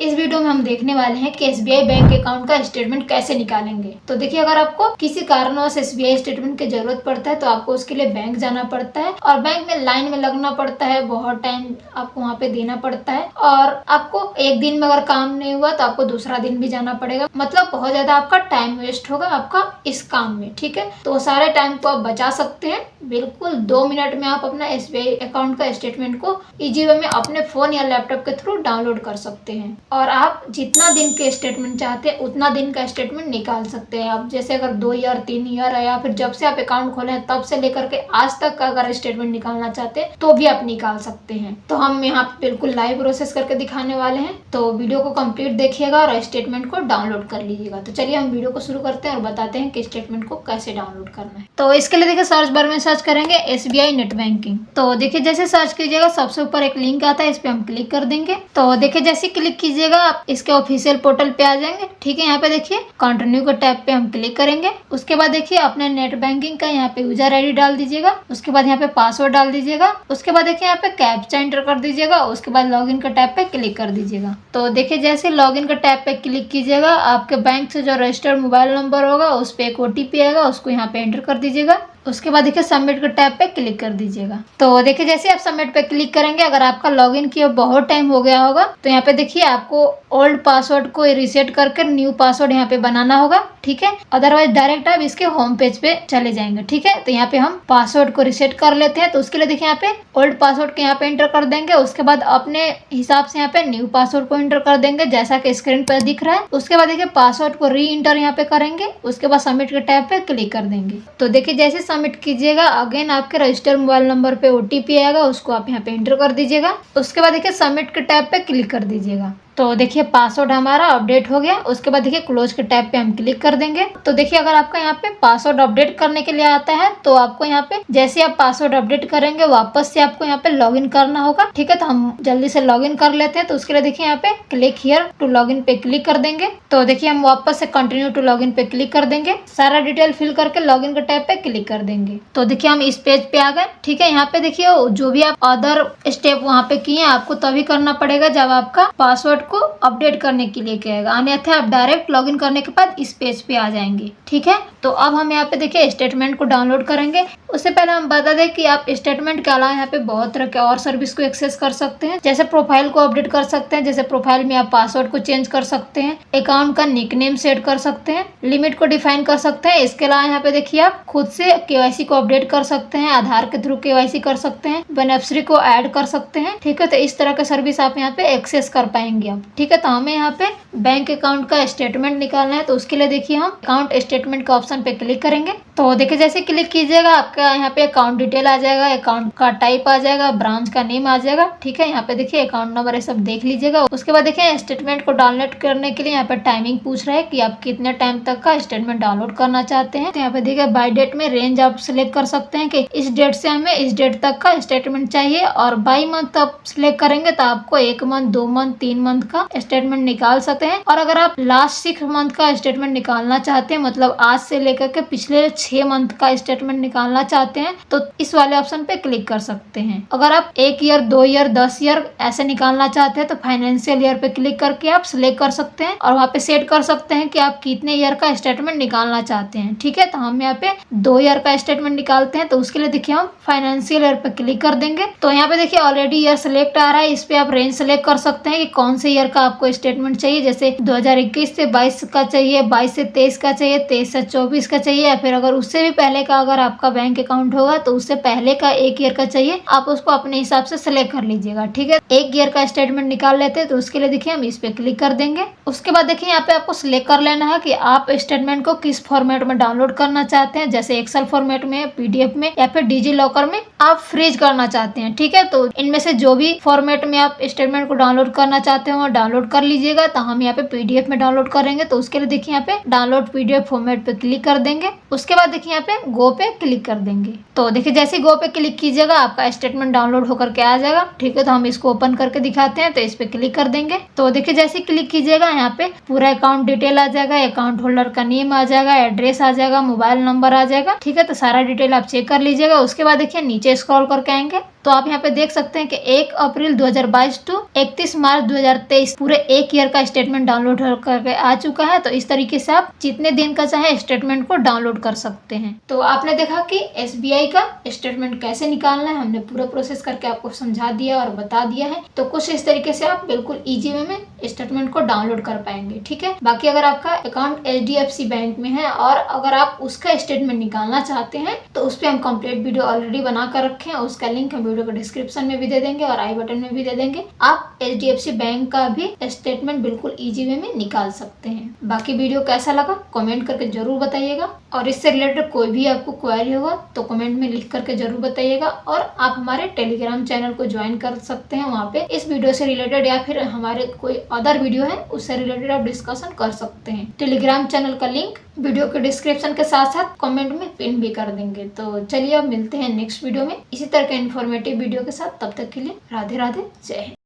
इस वीडियो में हम देखने वाले हैं कि एसबीआई बैंक अकाउंट का स्टेटमेंट कैसे निकालेंगे। तो देखिए, अगर आपको किसी कारणवश एसबीआई स्टेटमेंट की जरूरत पड़ता है तो आपको उसके लिए बैंक जाना पड़ता है और बैंक में लाइन में लगना पड़ता है, बहुत टाइम आपको वहाँ पे देना पड़ता है और आपको एक दिन में अगर काम नहीं हुआ तो आपको दूसरा दिन भी जाना पड़ेगा। मतलब बहुत ज्यादा आपका टाइम वेस्ट होगा आपका इस काम में। ठीक है, तो वो सारे टाइम को आप बचा सकते हैं। बिल्कुल 2 मिनट में आप अपना एसबीआई अकाउंट का स्टेटमेंट को इजी वे में अपने फोन या लैपटॉप के थ्रू डाउनलोड कर सकते हैं और आप जितना दिन के स्टेटमेंट चाहते हैं उतना दिन का स्टेटमेंट निकाल सकते हैं। आप जैसे अगर 2 ईयर 3 ईयर है या फिर जब से आप अकाउंट खोले हैं तब से लेकर के आज तक का अगर स्टेटमेंट निकालना चाहते हैं तो भी आप निकाल सकते हैं। तो हम यहाँ बिल्कुल लाइव प्रोसेस करके दिखाने वाले हैं, तो वीडियो को कंप्लीट देखिएगा और स्टेटमेंट को डाउनलोड कर लीजिएगा। तो चलिए हम वीडियो को शुरू करते हैं और बताते हैं कि स्टेटमेंट को कैसे डाउनलोड करना है। तो इसके लिए देखिए, सर्च बार में सर्च करेंगे एसबीआई नेट बैंकिंग। तो देखिए, जैसे सर्च कीजिएगा सबसे ऊपर एक लिंक आता है, इस पे हम क्लिक कर देंगे। तो देखिए, जैसे क्लिक कीजिएगा आप इसके ऑफिशियल पोर्टल पे आ जाएंगे। ठीक है, यहाँ पे देखिए कंटिन्यू के टैब पे हम क्लिक करेंगे। उसके बाद देखिए अपने नेट बैंकिंग का यहाँ पे यूजर आईडी डाल दीजिएगा, उसके बाद यहाँ पे पासवर्ड डाल दीजिएगा, उसके बाद देखिए यहाँ पे कैप्चा एंटर कर दीजिएगा, उसके बाद लॉगिन के टैब पे क्लिक कर दीजिएगा। तो देखिए, जैसे लॉगिन के टैब पे क्लिक कीजिएगा आपके बैंक से जो रजिस्टर्ड मोबाइल नंबर होगा उस पे एक ओटीपी आएगा, उसको यहाँ पे एंटर कर दीजिएगा। उसके बाद देखिए सबमिट के टैब पे क्लिक कर दीजिएगा। तो देखिए, जैसे आप सबमिट पे क्लिक करेंगे, अगर आपका लॉगिन किया बहुत टाइम हो गया होगा तो यहाँ पे देखिए आपको ओल्ड पासवर्ड को रिसेट करके न्यू पासवर्ड यहाँ पे बनाना होगा। ठीक है, अदरवाइज डायरेक्ट आप इसके होम पेज पे चले जाएंगे। ठीक है, तो यहाँ पे हम पासवर्ड को रिसेट कर लेते हैं। तो उसके लिए देखिए यहाँ पे ओल्ड पासवर्ड के यहाँ पे एंटर कर देंगे, उसके बाद अपने हिसाब से यहाँ पे न्यू पासवर्ड को एंटर कर देंगे जैसा कि स्क्रीन पर दिख रहा है। उसके बाद देखिए पासवर्ड को री इंटर यहाँ पे करेंगे, उसके बाद सबमिट के टैब पे क्लिक कर देंगे। तो देखिए, जैसे सबमिट कीजिएगा अगेन आपके रजिस्टर्ड मोबाइल नंबर पे ओटीपी आएगा, उसको आप यहाँ पे एंटर कर दीजिएगा। उसके बाद देखिए सबमिट के टैब पे क्लिक कर दीजिएगा। तो देखिए पासवर्ड हमारा अपडेट हो गया। उसके बाद देखिए क्लोज के टैब पे हम क्लिक कर देंगे। तो देखिए, अगर आपका यहाँ पे पासवर्ड अपडेट करने के लिए आता है तो आपको यहाँ पे जैसे आप पासवर्ड अपडेट करेंगे वापस से आपको यहाँ पे लॉगिन करना होगा। ठीक है, तो हम जल्दी से लॉगिन कर लेते हैं। तो उसके लिए देखिए यहाँ पे क्लिक हियर टू लॉगिन पे क्लिक कर देंगे। तो देखिए हम वापस से कंटिन्यू टू लॉगिन पे क्लिक कर देंगे, सारा डिटेल फिल करके लॉगिन के टैब पे क्लिक कर देंगे। तो देखिए हम इस पेज पे आ गए। ठीक है, यहाँ पे देखिए जो भी आप अदर स्टेप वहाँ पे किए आपको तभी करना पड़ेगा जब आपका पासवर्ड को अपडेट करने के लिए कहेगा, अन्यथा आप डायरेक्ट लॉगिन करने के बाद इस पेज पे आ जाएंगे। ठीक है, तो अब हम यहाँ पे देखिए स्टेटमेंट को डाउनलोड करेंगे। उससे पहले हम बता दें कि आप स्टेटमेंट के अलावा यहाँ पे बहुत तरह के और सर्विस को एक्सेस कर सकते हैं। जैसे प्रोफाइल को अपडेट कर सकते हैं, जैसे प्रोफाइल में आप पासवर्ड को चेंज कर सकते हैं, अकाउंट का निकनेम सेट कर सकते हैं, लिमिट को डिफाइन कर सकते हैं। इसके अलावा यहाँ पे देखिए आप खुद से केवाईसी को अपडेट कर सकते हैं, आधार के थ्रू केवाईसी कर सकते हैं, बेनिफिशियरी को ऐड कर सकते हैं। ठीक है, तो इस तरह का सर्विस आप यहाँ पे एक्सेस कर पाएंगे आप। ठीक है, तो हमें यहाँ पे बैंक अकाउंट का स्टेटमेंट निकालना है। तो उसके लिए देखिए हम अकाउंट स्टेटमेंट का ऑप्शन पे क्लिक करेंगे। तो देखिए, जैसे क्लिक कीजिएगा आपका यहाँ पे अकाउंट डिटेल आ जाएगा, अकाउंट का टाइप आ जाएगा, ब्रांच का नेम आ जाएगा। ठीक है, यहाँ पे देखिए अकाउंट नंबर ये सब देख लीजिएगा। उसके बाद देखिए स्टेटमेंट को डाउनलोड करने के लिए यहाँ पे टाइमिंग पूछ रहा है कि आप कितने टाइम तक का स्टेटमेंट डाउनलोड करना चाहते हैं। तो यहाँ पे देखिए बाय डेट में रेंज आप सिलेक्ट कर सकते हैं कि इस डेट से हमें इस डेट तक का स्टेटमेंट चाहिए, और बाई मंथ आप सिलेक्ट करेंगे तो आपको 1 मंथ 2 मंथ 3 मंथ का स्टेटमेंट निकाल सकते हैं। और अगर आप लास्ट 6 मंथ का स्टेटमेंट निकालना चाहते हैं, मतलब आज से लेकर के पिछले 6 मंथ का स्टेटमेंट निकालना चाहते हैं, तो इस वाले ऑप्शन पे क्लिक कर सकते हैं। अगर आप 1 ईयर 2 ईयर 10 ईयर ऐसे निकालना चाहते हैं तो फाइनेंशियल ईयर पे क्लिक करके आप सिलेक्ट कर सकते हैं और वहाँ पे सेट कर सकते हैं कि आप कितने ईयर का स्टेटमेंट निकालना चाहते हैं। ठीक है, तो हम यहाँ पे 2 ईयर का स्टेटमेंट निकालते हैं। तो उसके लिए देखिए हम फाइनेंशियल ईयर पे क्लिक कर देंगे। तो यहाँ पे देखिए ऑलरेडी ईयर सिलेक्ट आ रहा है, इस पे आप रेंज सिलेक्ट कर सकते हैं कि कौन से ईयर का आपको स्टेटमेंट चाहिए। जैसे 2021 से 22 का चाहिए, 22 से 23 का चाहिए, 23 से 24 का चाहिए, या फिर अगर उससे भी पहले का अगर आपका बैंक अकाउंट होगा तो उससे पहले का 1 ईयर का चाहिए। आप उसको अपने हिसाब से सिलेक्ट कर लीजिएगा। ठीक है, 1 ईयर का स्टेटमेंट निकाल लेते हैं। तो उसके लिए देखिए हम इस पे क्लिक कर देंगे। उसके बाद देखिए यहाँ पे आपको सिलेक्ट कर लेना है कि आप स्टेटमेंट को किस फॉर्मेट में डाउनलोड करना चाहते हैं, जैसे एक्सेल फॉर्मेट में, पीडीएफ में, या फिर डिजी लॉकर में आप फ्रीज करना चाहते हैं। ठीक है, तो इनमें से जो भी फॉर्मेट में आप स्टेटमेंट को डाउनलोड करना चाहते हो डाउनलोड कर लीजिएगा। तो हम यहाँ पे पीडीएफ में डाउनलोड करेंगे। तो उसके लिए देखिए यहाँ पे डाउनलोड पीडीएफ फॉर्मेट पे क्लिक कर देंगे। उसके बाद देखिए यहाँ पे गो पे क्लिक कर देंगे। तो देखिए जैसे गो पे क्लिक कीजिएगा आपका स्टेटमेंट डाउनलोड होकर के आ जाएगा। ठीक है, तो हम इसको ओपन करके दिखाते हैं। तो इस पे क्लिक कर देंगे। तो देखिए जैसे क्लिक कीजिएगा यहाँ पे पूरा अकाउंट डिटेल आ जाएगा, अकाउंट होल्डर का नेम आ जाएगा, एड्रेस आ जाएगा, मोबाइल नंबर आ जाएगा। ठीक है, तो सारा डिटेल आप चेक कर लीजिएगा। उसके बाद देखिए नीचे स्क्रॉल करके आएंगे तो आप यहाँ पे देख सकते हैं कि 1 अप्रैल 2022 टू 31 मार्च 2023 पूरे एक ईयर का स्टेटमेंट डाउनलोड करके आ चुका है। तो इस तरीके से आप जितने दिन का चाहे स्टेटमेंट को डाउनलोड कर सकते हैं। तो आपने देखा कि SBI का स्टेटमेंट कैसे निकालना है, हमने पूरा प्रोसेस करके आपको समझा दिया और बता दिया है। तो कुछ इस तरीके से आप बिल्कुल इजी वे में स्टेटमेंट को डाउनलोड कर पाएंगे। ठीक है, बाकी अगर आपका अकाउंट HDFC बैंक में है और अगर आप उसका स्टेटमेंट निकालना चाहते हैं तो उस पर हम कंप्लीट वीडियो ऑलरेडी बना कर रखे हैं। उसका लिंक हम वीडियो को डिस्क्रिप्शन में भी दे देंगे और आई बटन में भी दे देंगे। आप HDFC बैंक का भी स्टेटमेंट बिल्कुल इजी वे में निकाल सकते हैं। बाकी वीडियो कैसा लगा कमेंट करके जरूर बताइएगा और इससे रिलेटेड कोई भी आपको क्वेरी होगा तो कमेंट में लिख करके जरूर बताइएगा। और आप हमारे टेलीग्राम चैनल को ज्वाइन कर सकते हैं, वहाँ पे इस वीडियो से रिलेटेड या फिर हमारे कोई अदर वीडियो है उससे रिलेटेड आप डिस्कशन कर सकते हैं। टेलीग्राम चैनल का लिंक वीडियो के डिस्क्रिप्शन के साथ साथ कमेंट में पिन भी कर देंगे। तो चलिए अब मिलते हैं नेक्स्ट वीडियो में इसी तरह के इन्फॉर्मेटिव वीडियो के साथ। तब तक के लिए राधे राधे, जय हिंद।